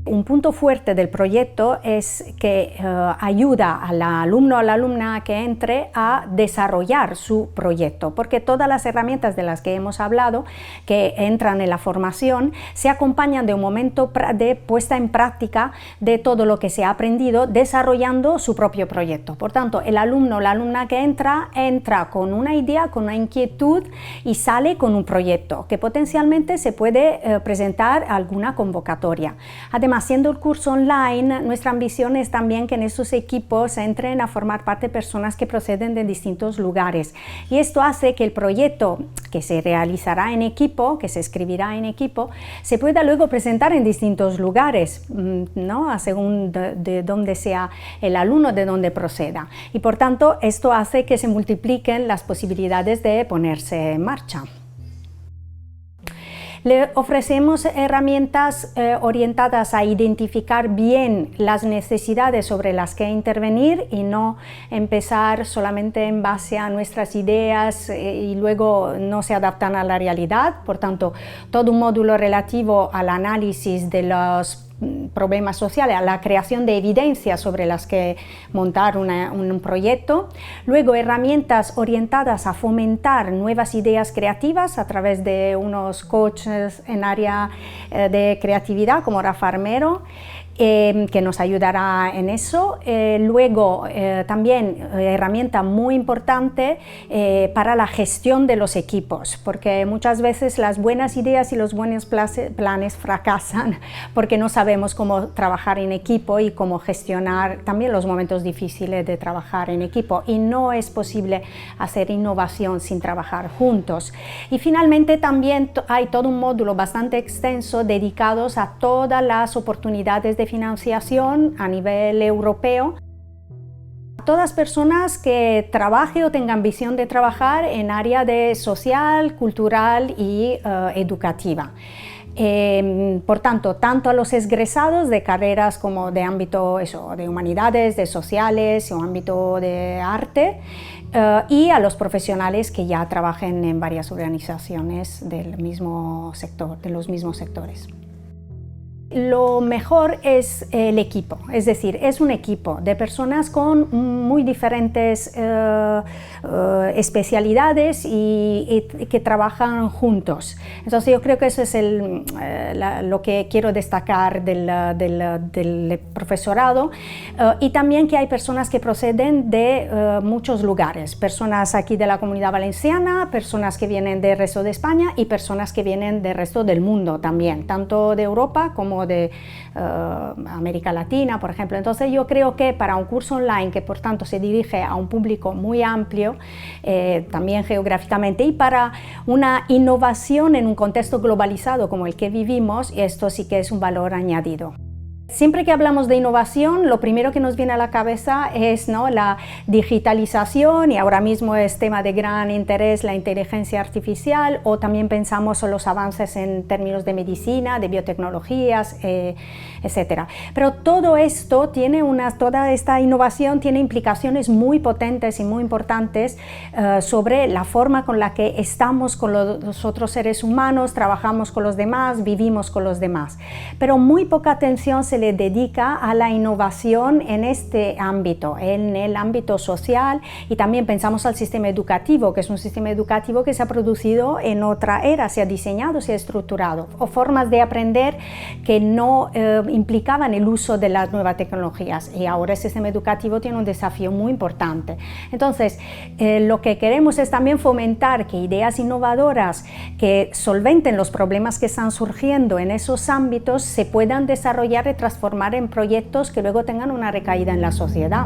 Un punto fuerte del proyecto es que ayuda al alumno o a la alumna que entre a desarrollar su proyecto, porque todas las herramientas de las que hemos hablado, que entran en la formación, se acompañan de un momento de puesta en práctica de todo lo que se ha aprendido desarrollando su propio proyecto. Por tanto, el alumno o la alumna que entra con una idea, con una inquietud y sale con un proyecto que potencialmente se puede presentar a alguna convocatoria. Además, siendo el curso online, nuestra ambición es también que en estos equipos entren a formar parte personas que proceden de distintos lugares, y esto hace que el proyecto que se realizará en equipo, que se escribirá en equipo, se pueda luego presentar en distintos lugares, ¿no? Según de dónde sea el alumno, de dónde proceda, y por tanto esto hace que se multipliquen las posibilidades de ponerse en marcha. Le ofrecemos herramientas orientadas a identificar bien las necesidades sobre las que intervenir y no empezar solamente en base a nuestras ideas y luego no se adaptan a la realidad. Por tanto, todo un módulo relativo al análisis de los problemas sociales, a la creación de evidencias sobre las que montar un proyecto. Luego, herramientas orientadas a fomentar nuevas ideas creativas a través de unos coaches en área de creatividad como Rafa Armero, que nos ayudará en eso. Luego también herramienta muy importante para la gestión de los equipos, porque muchas veces las buenas ideas y los buenos planes fracasan porque no sabemos cómo trabajar en equipo y cómo gestionar también los momentos difíciles de trabajar en equipo, y no es posible hacer innovación sin trabajar juntos. Y finalmente también hay todo un módulo bastante extenso dedicados a todas las oportunidades de financiación a nivel europeo. Todas personas que trabajen o tengan visión de trabajar en área de social, cultural y educativa. Por tanto, tanto a los egresados de carreras como de ámbito de humanidades, de sociales o ámbito de arte, y a los profesionales que ya trabajen en varias organizaciones del mismo sector, de los mismos sectores. Lo mejor es el equipo, es decir, es un equipo de personas con muy diferentes especialidades y que trabajan juntos. Entonces yo creo que eso es lo que quiero destacar del profesorado, y también que hay personas que proceden de muchos lugares, personas aquí de la Comunidad Valenciana, personas que vienen del resto de España y personas que vienen del resto del mundo también, tanto de Europa como de América Latina, por ejemplo. Entonces yo creo que para un curso online que por tanto se dirige a un público muy amplio, también geográficamente, y para una innovación en un contexto globalizado como el que vivimos, esto sí que es un valor añadido. Siempre que hablamos de innovación, lo primero que nos viene a la cabeza es, ¿no?, la digitalización, y ahora mismo es tema de gran interés la inteligencia artificial, o también pensamos en los avances en términos de medicina, de biotecnologías, etc. Pero todo esto toda esta innovación tiene implicaciones muy potentes y muy importantes sobre la forma con la que estamos con los otros seres humanos, trabajamos con los demás, vivimos con los demás. Pero muy poca atención se le dedica a la innovación en este ámbito, en el ámbito social, y también pensamos al sistema educativo, que es un sistema educativo que se ha producido en otra era, se ha diseñado, se ha estructurado, o formas de aprender que no implicaban el uso de las nuevas tecnologías, y ahora el sistema educativo tiene un desafío muy importante. Entonces, lo que queremos es también fomentar que ideas innovadoras que solventen los problemas que están surgiendo en esos ámbitos se puedan desarrollar y transformar en proyectos que luego tengan una recaída en la sociedad.